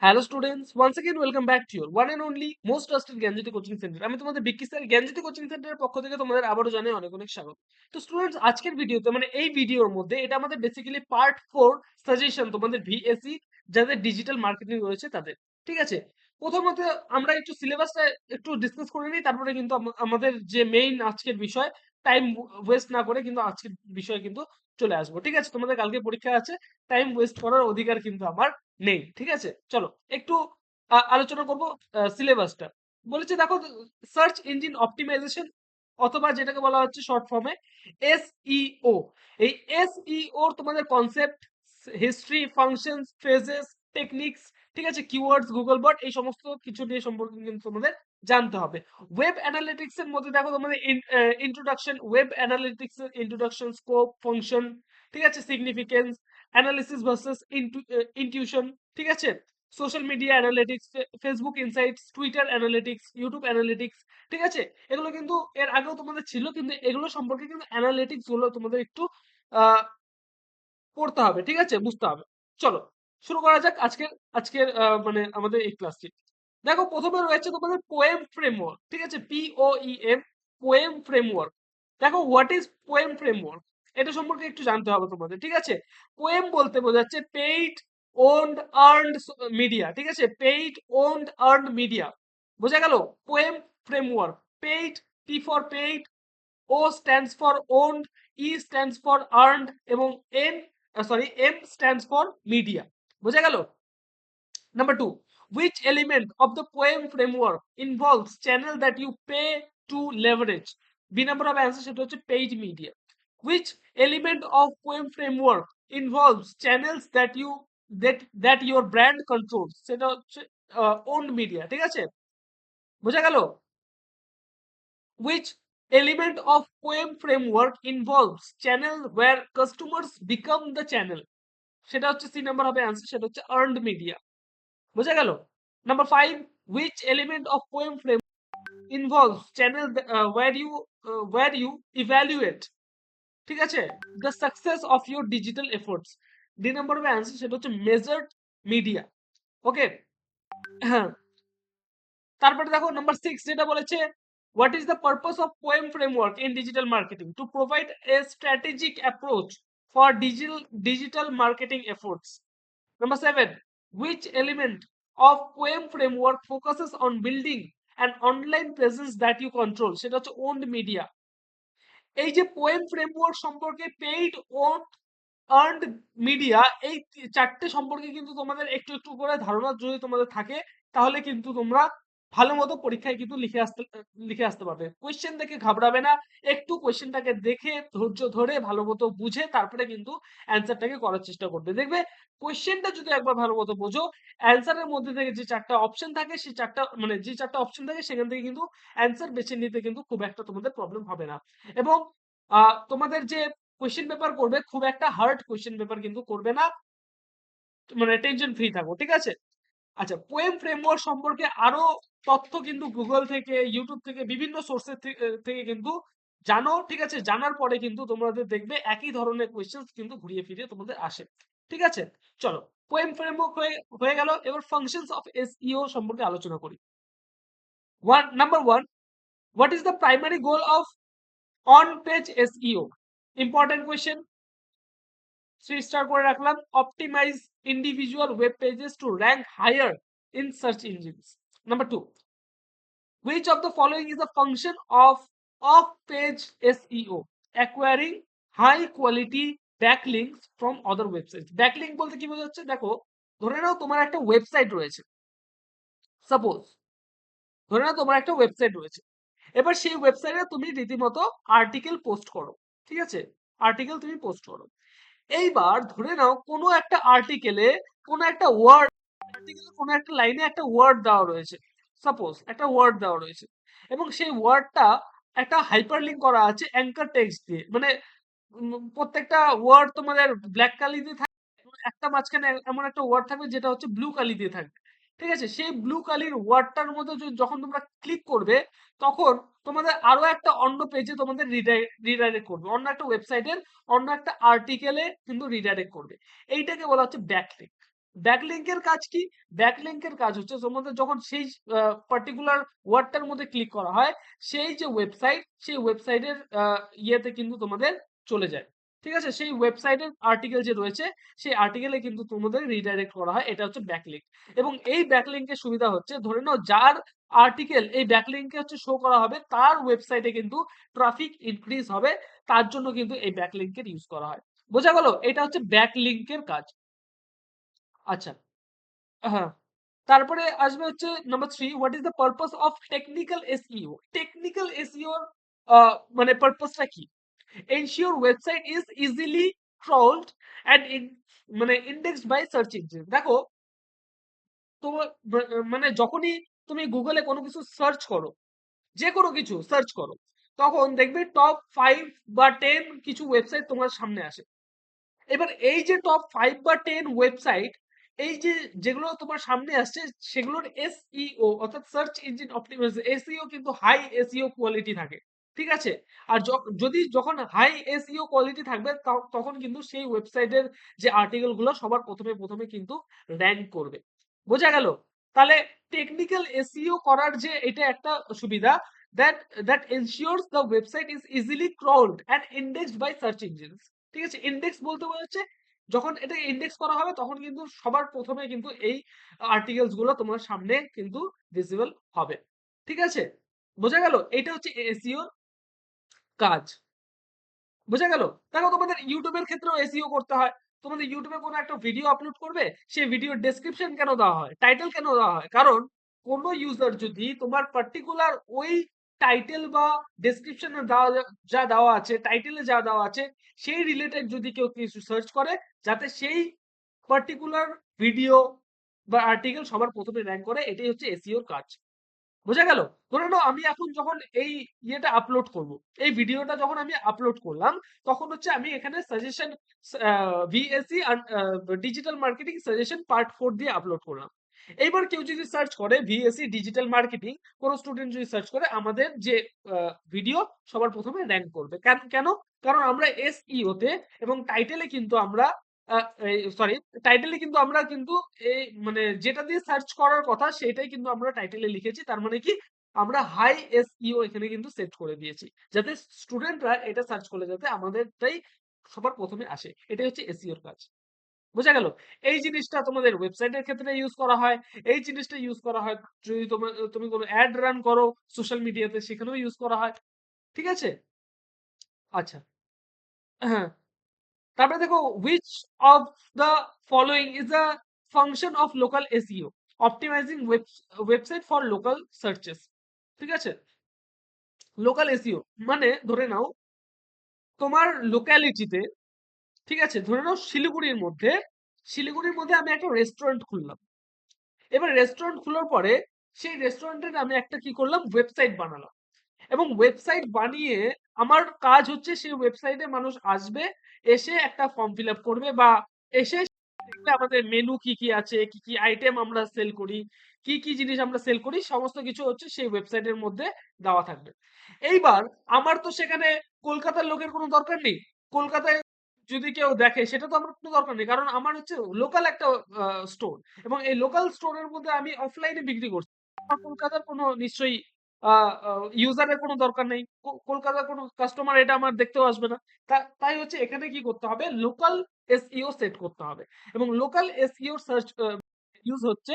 Hello students, once again welcome back to your one and only most trusted Gyanjyoti coaching centre. আমি তোমাদের Vicky sir জ্ঞানজ্যোতি coaching সেন্টারের পক্ষ থেকে তোমাদের আবারও জানাই অনেক অনেক স্বাগত। তো স্টুডেন্টস, আজকের ভিডিওতে মানে এই ভিডিওর মধ্যে এটা আমাদের বেসিক্যালি পার্ট 4 সাজেশন তোমাদের ভিএসসি যাদের ডিজিটাল মার্কেটিং রয়েছে তাদের। ঠিক আছে, প্রথমত আমরা একটু সিলেবাসটা একটু ডিসকাস করে নিই, তারপরে কিন্তু আমাদের যে মেইন আজকের বিষয়, টাইম ওয়েস্ট না করে কিন্তু আজকের বিষয় কিন্তু চলে আসবো। ঠিক আছে, তোমাদের কালকে পরীক্ষা আছে, টাইম ওয়েস্ট করার অধিকার কিন্তু আমার নেই। ঠিক আছে, চলো একটু আলোচনা করব সিলেবাসটা। বলেছে দেখো, সার্চ ইঞ্জিন অপটিমাইজেশন অথবা যেটাকে বলা হচ্ছে শর্ট ফর্মে এসইও। এই এসইও তোমাদের concept, history, functions, phrases, techniques, ঠিক আছে, কিওয়ার্ডস, গুগল বট, এই সমস্ত কিছু নিয়ে সম্পর্কে কিন্তু তোমাদের জানতে হবে। ওয়েব অ্যানালিটিক্স এর মধ্যে দেখো তোমাদের ইন্ট্রোডাকশন, ওয়েব অ্যানালিটিক্স এর ইন্ট্রোডাকশন, স্কোপ, ফাংশন, ঠিক আছে, সিগনিফিকেন্স, অ্যানালিসিস ভার্সেস ইনটিউশন, ঠিক আছে, social media analytics, Facebook insights, Twitter analytics, YouTube analytics, ঠিক আছে। এগুলো কিন্তু এর আগেও তোমাদের ছিল, কিন্তু এগুলো সম্পর্কে কিন্তু অ্যানালিটিক্স গুলো তোমাদের একটু আহ পড়তে হবে, ঠিক আছে, বুঝতে হবে। চলো শুরু করা যাক আজকের আজকের মানে আমাদের এই ক্লাসটি। দেখো, প্রথমে রয়েছে তোমাদের পোয়েম ফ্রেমওয়ার্ক, ঠিক আছে, POEM, পোয়েম ফ্রেমওয়ার্ক। দেখো, হোয়াট ইজ পোয়েম ফ্রেমওয়ার্ক, এটা সম্পর্কে একটু জানতে হবে তোমাদের। ঠিক আছে, পোয়েম বলতে বোঝাচ্ছে পেইড ওন্ড আর্নড মিডিয়া, ঠিক আছে, পেইড ওন্ড আর্নড মিডিয়া, বোঝা গেল। POEM framework, paid, P for paid, O stands for owned, E stands for earned এবং এম স্ট্যান্ডস ফর মিডিয়া, বোঝা গেল। Number two, which element of the poem framework involves channel that you pay to leverage? B number of answer সেটা হচ্ছে paid media. Which element of poem framework involves channels that your brand controls? সেটা হচ্ছে owned media, ঠিক আছে, বোঝা গেল। Which element of poem framework involves channel where customers become the channel? সেটা হচ্ছে সি নাম্বার হবে আনসার, সেটা হচ্ছে earned media, বোঝা গেল। Number five, which element of poem frame involves channel where you evaluate, ঠিক আছে, the success of your digital efforts? D number হবে আনসার, সেটা হচ্ছে measured media। ওকে, হ্যাঁ। তারপরে দেখো নাম্বার সিক্স যেটা বলেছে, what is the purpose of poem framework in digital marketing? To provide a strategic approach for digital marketing efforts. Number seven, which element of poem framework focuses on building an online presence that you control? সেটা হচ্ছে owned media। এই যে poem framework সম্পর্কে, paid, owned, earned media, এই চারটে সম্পর্কে কিন্তু তোমাদের একটু একটু করে ধারণা যদি তোমাদের থাকে, তাহলে কিন্তু তোমরা ভালো মতো পরীক্ষায় কিন্তু লিখে আসতে পারবে। কোয়েশ্চেন দেখে ঘাবড়াবে না, একটু কোয়েশ্চেনটাকে দেখে ধৈর্য ধরে ভালো মতো বুঝে তারপরে কিন্তু অ্যান্সারটাকে করার চেষ্টা করবে। দেখবে কোয়েশ্চেনটা যদি একবার ভালো মতো বোঝো, অ্যান্সারের মধ্যে থেকে যে চারটা অপশন থাকে, সেই চারটা মানে যে চারটা অপশন থাকে সেখান থেকে কিন্তু অ্যান্সার বেছে নিতে কিন্তু খুব একটা তোমাদের প্রবলেম হবে না। এবং তোমাদের যে কোয়েশ্চেন পেপার করবে, খুব একটা হার্ড কোয়েশ্চেন পেপার কিন্তু করবে না, মানে টেনশন ফ্রি থাকো, ঠিক আছে। আচ্ছা, পোয়েম ফ্রেমওয়ার্ক সম্পর্কে আরো তথ্য কিন্তু গুগল থেকে, ইউটিউব থেকে, বিভিন্ন সোর্সের থেকে কিন্তু জানো, ঠিক আছে। জানার পরে কিন্তু তোমাদের দেখবে একই ধরনের কোয়েশ্চেন কিন্তু ঘুরিয়ে ফিরিয়ে তোমাদের আসে, ঠিক আছে। চলো, পোয়েম ফ্রেমওয়ার্ক হয়ে গেল, এবার ফাংশনস অফ এসইও সম্পর্কে আলোচনা করি। Number one, what is the primary goal of on page SEO? Important question, 3 star করে রাখলাম। Optimize individual web pages to rank higher in search engines. Number two, which of the following is a function of off-page SEO? Acquiring high quality backlinks from other websites. Backlink বলতে কি বোঝাচ্ছে? দেখো, ধরে নাও তোমার একটা website রয়েছে, suppose ধরে নাও তোমার একটা ওয়েবসাইট রয়েছে। এবার সেই ওয়েবসাইটে তুমি রীতিমতো আর্টিকেল পোস্ট করো, ঠিক আছে, আর্টিকেল তুমি পোস্ট করো। এইবার ধরে নাও কোনো একটা আর্টিকেলে কোনো একটা ওয়ার্ড, আর্টিকেলে কোনো একটা লাইনে একটা ওয়ার্ড দেওয়া রয়েছে, সাপোজ একটা ওয়ার্ড দেওয়া রয়েছে, এবং সেই ওয়ার্ডটা একটা হাইপারলিংক করা আছে অ্যাঙ্কার টেক্সট দিয়ে, মানে প্রত্যেকটা ওয়ার্ড তোমাদের ব্ল্যাক কালি দিয়ে থাকবে এবং একটা মাঝখানে এমন একটা ওয়ার্ড থাকবে যেটা হচ্ছে ব্লু কালি দিয়ে থাকবে, ঠিক আছে। সেই ব্লু কালির ওয়ার্ডটার মধ্যে যখন তোমরা ক্লিক করবে, তখন তোমাদের আরো একটা অন্য পেজে তোমাদের রিডাইরেক্ট করবে, অন্য একটা ওয়েবসাইটের অন্য একটা আর্টিকেলে কিন্তু রিডাইরেক্ট করবে। এইটাকে বলা হচ্ছে ব্যাকলিংক। ব্যাকলিংকের কাজ কি? ব্যাকলিংকের কাজ হচ্ছে তোমাদের যখন সেই পার্টিকুলার ওয়ার্ডটার মধ্যে ক্লিক করা হয়, সেই যে ওয়েবসাইট, সেই ওয়েবসাইটের ইয়েতে কিন্তু তোমাদের চলে যায়। ঠিক আছে? সেই ওয়েবসাইটের আর্টিকেল যে রয়েছে, সেই আর্টিকেলে কিন্তু তোমাদের রিডাইরেক্ট করা হয়। এটা হচ্ছে ব্যাকলিংক। এবং এই ব্যাকলিংকের সুবিধা হচ্ছে, ধরে নাও যার আর্টিকেল এই ব্যাকলিংকে হচ্ছে শো করা হবে, তার ওয়েবসাইটে কিন্তু ট্রাফিক ইনক্রিজ হবে। তার জন্য কিন্তু এই ব্যাকলিংকের ইউজ করা হয়। বোঝা গেল? এটা হচ্ছে ব্যাকলিংকের কাজ। আচ্ছা। হ্যাঁ, তারপরে আসবে হচ্ছে number 3, what is the purpose of technical SEO? Technical SEO মানে পারপাসটা কি? Ensure website is easily crawled and মানে ইন্ডেক্সড বাই সার্চ ইঞ্জিন। দেখো, তোমার মানে যখনই তুমি গুগলে কোনো কিছু সার্চ করো, যে কোনো কিছু সার্চ করো, তখন দেখবে টপ 5 বা 10 কিছু ওয়েবসাইট তোমার সামনে আসে। এবার এই যে টপ 5 বা 10 ওয়েবসাইট, এই যে যেগুলো তোমার সামনে আসছে, সেগুলোর এসইও অর্থাৎ সার্চ ইঞ্জিন অপটিমাইজেশন এসইও কিন্তু হাই এসইও কোয়ালিটি থাকে। ঠিক আছে? আর যদি যখন হাই এসইও কোয়ালিটি থাকবে, তখন কিন্তু সেই ওয়েবসাইটের যে আর্টিকেল গুলো সবার প্রথমে কিন্তু র‍্যাঙ্ক করবে। বোঝা গেল? তাহলে টেকনিক্যাল এসইও করার যে এটা একটা সুবিধা, that that ensures the website is easily crawled and indexed by search engines. ঠিক আছে? ইনডেক্স বলতে বোঝাচ্ছে যখন এটা ইনডেক্স করা হবে, তখন কিন্তু সবার প্রথমে কিন্তু এই আর্টিকেলস গুলো তোমার সামনে কিন্তু ভিজিবল হবে। ঠিক আছে? বোঝা গেল? এটা হচ্ছে এসইও কাজ। বোঝা গেল? দেখো, তোমাদের ইউটিউবের ক্ষেত্রেও এসইও করতে হয়। তোমাদের ইউটিউবে কোনো একটা ভিডিও আপলোড করবে, সেই ভিডিওর ডেসক্রিপশন কেন দেওয়া হয়, টাইটেল কেন দেওয়া হয়? কারণ কোনো ইউজার যদি তোমার পার্টিকুলার ওই টাইটেল বা ডেসক্রিপশনে দেওয়া যা দেওয়া আছে, টাইটেলে যা দেওয়া আছে, সেই রিলেটেড যদি কেউ কিছু সার্চ করে, যাতে সেই পার্টিকুলার ভিডিও বা আর্টিকেল সবার প্রথমে র‍্যাঙ্ক করে, এটাই হচ্ছে এসইওর কাজ। বোঝা গেল? ধরে নাও আমি এখন যখন এই ইয়েটা আপলোড করব, এই ভিডিওটা যখন আমি আপলোড করলাম, তখন হচ্ছে আমি এখানে suggestion VSC digital marketing suggestion part 4 দিয়ে আপলোড করলাম। এইবার কেউ যদি সার্চ করে ভিএসসি ডিজিটাল মার্কেটিং, কোন স্টুডেন্ট যদি সার্চ করে, আমাদের যে ভিডিও সবার প্রথমে র‍্যাঙ্ক করবে। কেন? কারণ আমরা এসইও তে এবং টাইটেলে কিন্তু আমরা সরি, টাইটেলে কিন্তু আমরা কিন্তু এই মানে যেটা দিয়ে সার্চ করার কথা, সেটাই কিন্তু আমরা টাইটেলে লিখেছি। তার মানে কি, আমরা হাই এসইও এখানে কিন্তু সেট করে দিয়েছি, যাতে স্টুডেন্টরা এটা সার্চ করলে যাতে আমাদেরটাই সবার প্রথমে আসে। এটাই হচ্ছে এসইওর কাজ। বোঝা গেল? এই জিনিসটা তোমাদের ওয়েবসাইটের ক্ষেত্রে ইউজ করা হয়। এই জিনিসটা ইউজ করা হয় যদি তুমি কোনো অ্যাড রান করো সোশ্যাল মিডিয়াতে, সেখানেও ইউজ করা হয়। ঠিক আছে? আচ্ছা। হ্যাঁ। তারপরে দেখো, which of the following is a function of local SEO? Optimizing website for local searches. ঠিক আছে? লোকাল এসইও মানে ধরে নাও তোমার লোক্যালিটিতে, ঠিক আছে, ধরে নাও শিলিগুড়ির মধ্যে আমি একটা রেস্টুরেন্ট খুললাম। এবার রেস্টুরেন্ট খোলার পরে সেই রেস্টুরেন্টের আমি একটা কি করলাম, ওয়েবসাইট বানালাম। এবং ওয়েবসাইট বানিয়ে আমার কাজ হচ্ছে সেই ওয়েবসাইটে মানুষ আসবে, এসে একটা ফর্ম ফিল আপ করবে, বা এসে দেখবে আমাদের মেনু কি কি আছে, কি কি আইটেম আমরা সেল করি, কি কি জিনিস আমরা সেল করি, সমস্ত কিছু হচ্ছে সেই ওয়েবসাইটের মধ্যে দেওয়া থাকবে। এইবার আমার তো সেখানে কলকাতার লোকের কোনো দরকার নেই। কলকাতায় যদি কেউ দেখে, সেটা তো আমার কোনো দরকার নেই, কারণ আমার হচ্ছে লোকাল একটা স্টোর, এবং এই লোকাল স্টোরের মধ্যে আমি অফলাইনে বিক্রি করছি। আমার কলকাতার কোনো নিশ্চয়ই ইউজারের কোনো দরকার নেই। কলকাতার কোনো কাস্টমার এটা আমার দেখতেও আসবে না। তাই হচ্ছে এখানে কি করতে হবে, লোকাল এসইও সেট করতে হবে। এবং লোকাল এসইও সার্চ ইউজ হচ্ছে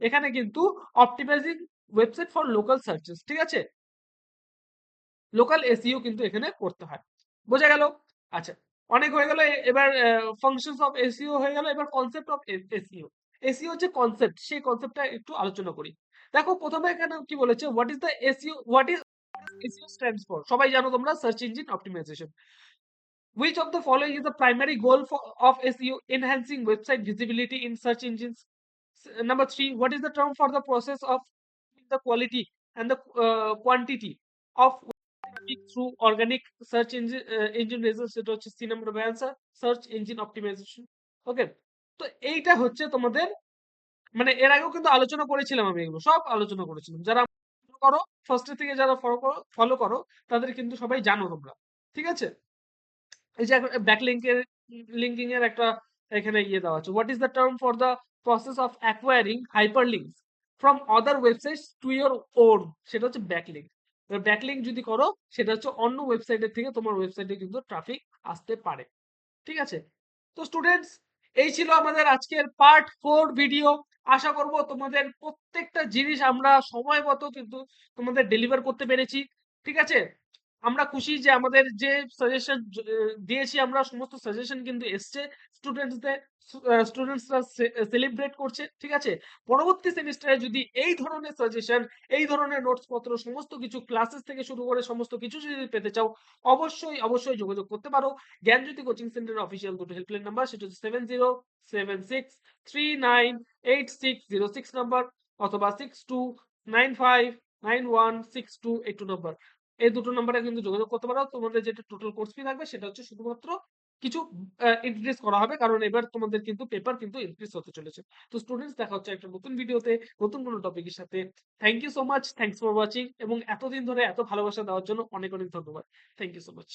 এখানে কিন্তু optimising website for local searches. ঠিক আছে? লোকাল এসইও কিন্তু এখানে করতে হয়। বোঝা গেল? আচ্ছা, অনেক হয়ে গেল। এবার ফাংশনস অফ এসইও হয়ে গেল। এবার কনসেপ্ট অফ এসইও। এসইও যে কনসেপ্ট, সেই কনসেপ্টটা একটু আলোচনা করি। দেখো, প্রথমে এখানে কি বলেছে, what is the SEO, what is SEO stands for? সবাই জানো তোমরা, search engine optimization. Which of the following is the primary goal of SEO? Enhancing website visibility in search engines. Number 3, what is the term for the process of the quality and the quantity of traffic through organic search engine results? এটা হচ্ছে C number হবে answer, search engine optimization. ওকে, তো এইটা হচ্ছে তোমাদের, মানে এর আগেও কিন্তু আলোচনা করেছিলাম, আমি এগুলো সব আলোচনা করেছিলাম। যারা করো ফার্স্টের থেকে, যারা ফলো করো, তাদের কিন্তু সবাই জানো তোমরা। ঠিক আছে? এই যে ব্যাকলিংকের লিঙ্কিং এর একটা এখানে ইয়ে দেওয়া আছে, what is the term for the process of acquiring hyperlinks from other websites to your own, সেটা হচ্ছে ব্যাকলিঙ্ক। ব্যাকলিঙ্ক যদি করো সেটা হচ্ছে অন্য ওয়েবসাইটের থেকে তোমার ওয়েবসাইটে কিন্তু ট্রাফিক আসতে পারে। ঠিক আছে? তো স্টুডেন্টস, এই ছিল আমাদের আজকের পার্ট 4 ভিডিও। আশা করব তোমাদের প্রত্যেকটা জিনিস আমরা সময় মতো কিন্তু তোমাদের ডেলিভার করতে পেরেছি। ঠিক আছে? আমরা খুশি যে আমাদের যে সাজেশন দিয়েছি, আমরা সমস্ত সাজেশন কিন্তু এসছে স্টুডেন্টসদের, স্টুডেন্টসরা সেলিব্রেট করছে। ঠিক আছে? পরবর্তী সেমিস্টারে যদি এই ধরনের সাজেশন, এই ধরনের নোটস পত্র, সমস্ত কিছু ক্লাসেস থেকে শুরু করে সমস্ত কিছু যদি পেতে চাও, অবশ্যই যোগাযোগ করতে পারো। জ্ঞানজ্যোতি কোচিং সেন্টারের অফিসিয়াল দুটো হেল্পলাইন নাম্বার, সেটা হচ্ছে 7076398606 নাম্বার, অথবা 6295916282 নাম্বার। এই দুটো নাম্বারে কিন্তু যোগাযোগ করতে পারো। তোমাদের যেটা টোটাল কোর্স ফি থাকবে সেটা হচ্ছে শুধুমাত্র কিছু ইনক্রিজ করা হবে, কারণ এবার তোমাদের কিন্তু পেপার কিন্তু ইনক্রিজ হতে চলেছে। তো স্টুডেন্টস, দেখা হচ্ছে একটা নতুন ভিডিওতে নতুন কোনো টপিকের সাথে। Thank you so much, thanks for watching, এবং এতদিন ধরে এত ভালোবাসা দেওয়ার জন্য অনেক অনেক ধন্যবাদ। Thank you so much.